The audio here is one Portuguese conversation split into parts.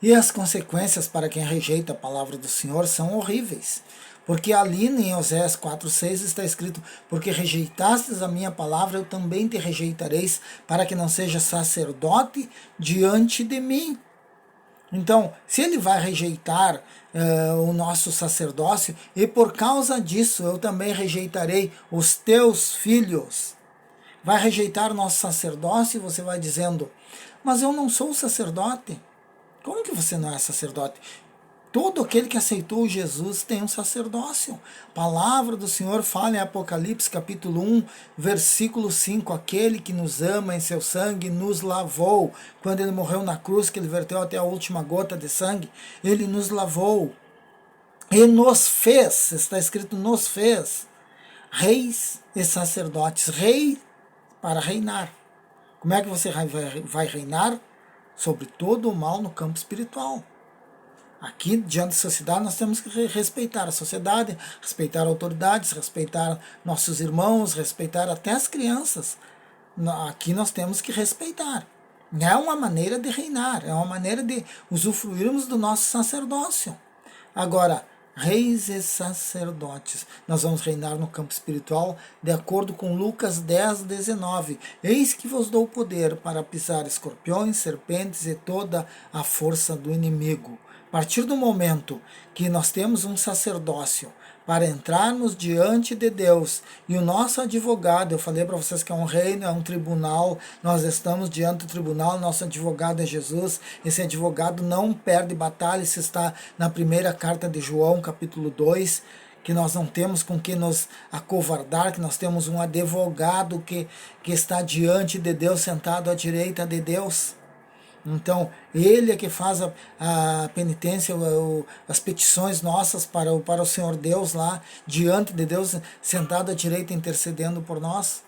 E as consequências para quem rejeita a palavra do Senhor são horríveis. Porque ali em Oséias 4,6 está escrito: porque rejeitastes a minha palavra, eu também te rejeitareis, para que não seja sacerdote diante de mim. Então, se ele vai rejeitar o nosso sacerdócio, e por causa disso eu também rejeitarei os teus filhos. Vai rejeitar o nosso sacerdócio e você vai dizendo: mas eu não sou sacerdote. Como que você não é sacerdote? Todo aquele que aceitou Jesus tem um sacerdócio. A palavra do Senhor fala em Apocalipse capítulo 1, versículo 5, aquele que nos ama em seu sangue nos lavou. Quando ele morreu na cruz, que ele verteu até a última gota de sangue, ele nos lavou. E nos fez, está escrito nos fez, reis e sacerdotes. Rei para reinar. Como é que você vai reinar? Sobre todo o mal no campo espiritual. Aqui, diante da sociedade, nós temos que respeitar a sociedade, respeitar autoridades, respeitar nossos irmãos, respeitar até as crianças. Aqui nós temos que respeitar. É uma maneira de reinar, é uma maneira de usufruirmos do nosso sacerdócio. Agora, reis e sacerdotes, nós vamos reinar no campo espiritual de acordo com Lucas 10:19. Eis que vos dou poder para pisar escorpiões, serpentes e toda a força do inimigo. A partir do momento que nós temos um sacerdócio para entrarmos diante de Deus e o nosso advogado, eu falei para vocês que é um reino, é um tribunal, nós estamos diante do tribunal, nosso advogado é Jesus, esse advogado não perde batalha, isso está na primeira carta de João, capítulo 2, que nós não temos com que nos acovardar, que nós temos um advogado que está diante de Deus, sentado à direita de Deus. Então, ele é que faz a penitência, as petições nossas para o Senhor Deus lá, diante de Deus, sentado à direita, intercedendo por nós.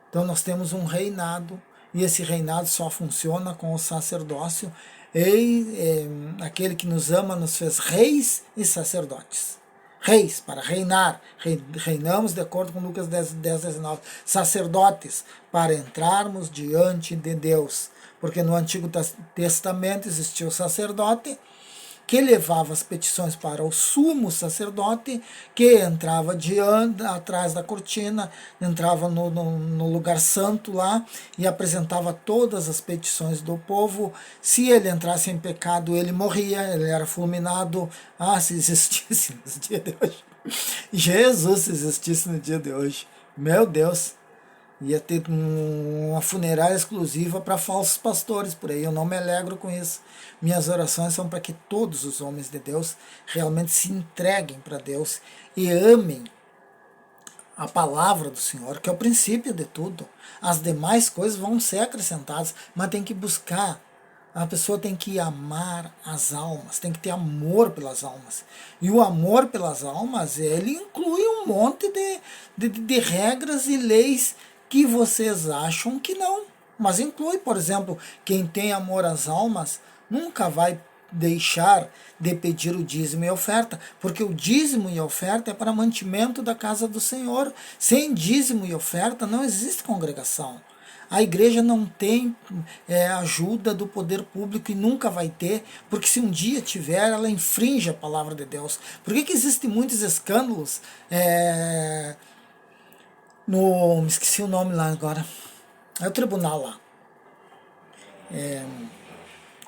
Então, nós temos um reinado, e esse reinado só funciona com o sacerdócio. E aquele que nos ama nos fez reis e sacerdotes. Reis, para reinar, reinamos de acordo com Lucas 10:19. Sacerdotes, para entrarmos diante de Deus. Porque no Antigo Testamento existia o sacerdote que levava as petições para o sumo sacerdote, que entrava atrás da cortina, entrava no lugar santo lá e apresentava todas as petições do povo. Se ele entrasse em pecado, ele morria, ele era fulminado. Se existisse no dia de hoje. Jesus, se existisse no dia de hoje. Meu Deus! Ia ter uma funerária exclusiva para falsos pastores por aí. Eu não me alegro com isso. Minhas orações são para que todos os homens de Deus realmente se entreguem para Deus e amem a palavra do Senhor, que é o princípio de tudo. As demais coisas vão ser acrescentadas, mas tem que buscar. A pessoa tem que amar as almas, tem que ter amor pelas almas. E o amor pelas almas, ele inclui um monte de regras e leis que vocês acham que não. Mas inclui, por exemplo, quem tem amor às almas nunca vai deixar de pedir o dízimo e a oferta, porque o dízimo e a oferta é para mantimento da casa do Senhor. Sem dízimo e oferta não existe congregação. A igreja não tem ajuda do poder público e nunca vai ter, porque se um dia tiver, ela infringe a palavra de Deus. Por que existem muitos escândalos? Me esqueci o nome lá agora. É o tribunal lá.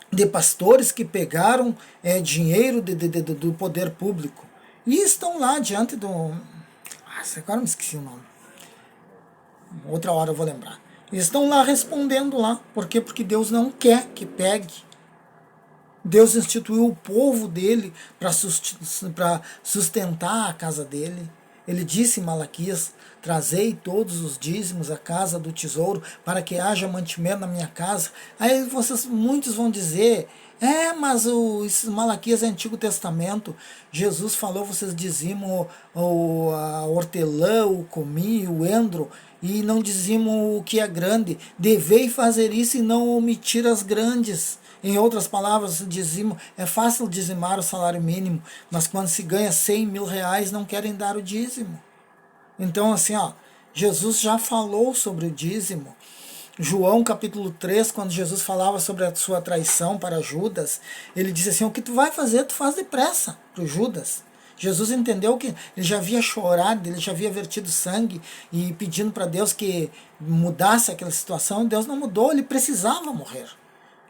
De pastores que pegaram dinheiro do poder público e estão lá diante do... agora me esqueci o nome. Outra hora eu vou lembrar. Eles estão lá respondendo lá. Por quê? Porque Deus não quer que pegue. Deus instituiu o povo dele para sustentar a casa dele. Ele disse em Malaquias: trazei todos os dízimos à casa do tesouro, para que haja mantimento na minha casa. Aí muitos vão dizer: mas esse Malaquias é Antigo Testamento. Jesus falou: vocês dizimam a hortelã, o cominho, o endro, e não dizimam o que é grande. Devei fazer isso e não omitir as grandes. Em outras palavras, é fácil dizimar o salário mínimo, mas quando se ganha 100 mil reais, não querem dar o dízimo. Então, assim, Jesus já falou sobre o dízimo. João capítulo 3, quando Jesus falava sobre a sua traição para Judas, ele disse assim, o que tu vai fazer, tu faz depressa para o Judas. Jesus entendeu que ele já havia chorado, ele já havia vertido sangue e pedindo para Deus que mudasse aquela situação. Deus não mudou, ele precisava morrer.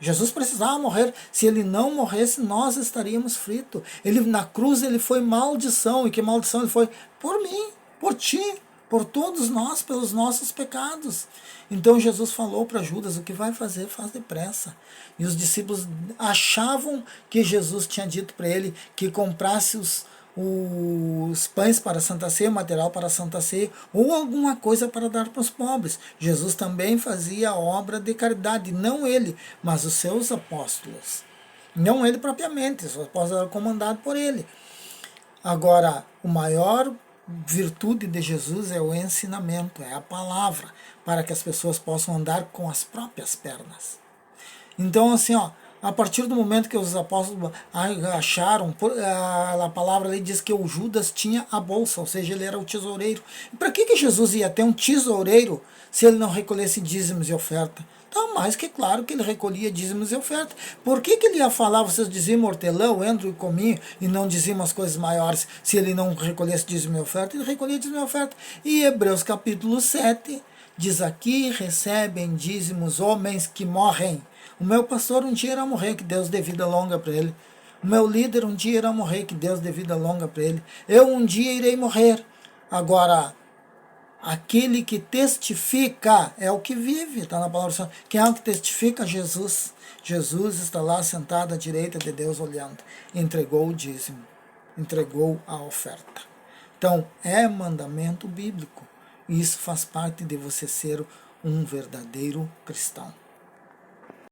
Jesus precisava morrer. Se ele não morresse, nós estaríamos fritos. Ele na cruz ele foi maldição. E que maldição ele foi? Por mim, por ti, por todos nós, pelos nossos pecados. Então Jesus falou para Judas, o que vai fazer, faz depressa. E os discípulos achavam que Jesus tinha dito para ele que comprasse os pães para a Santa Ceia, o material para a Santa Ceia, ou alguma coisa para dar para os pobres. Jesus também fazia obra de caridade, não ele, mas os seus apóstolos. Não ele propriamente, os apóstolos eram comandados por ele. Agora, o maior virtude de Jesus é o ensinamento, é a palavra, para que as pessoas possam andar com as próprias pernas. Então, assim, ó, a partir do momento que os apóstolos acharam, a palavra ali diz que o Judas tinha a bolsa, ou seja, ele era o tesoureiro. Para que Jesus ia ter um tesoureiro se ele não recolhesse dízimos e oferta? Então, mais que claro que ele recolhia dízimos e oferta. Por que ele ia falar, vocês diziam hortelão, entro e comi, e não diziam as coisas maiores, se ele não recolhesse dízimo e oferta? Ele recolhia dízimo e oferta. E Hebreus capítulo 7 diz aqui, recebem dízimos homens que morrem. O meu pastor um dia irá morrer, que Deus dê vida longa para ele. O meu líder um dia irá morrer, que Deus dê vida longa para ele. Eu um dia irei morrer. Agora, aquele que testifica é o que vive, está na palavra do Senhor. Quem é o que testifica? Jesus. Jesus está lá sentado à direita de Deus olhando. Entregou o dízimo, entregou a oferta. Então, é mandamento bíblico. Isso faz parte de você ser um verdadeiro cristão.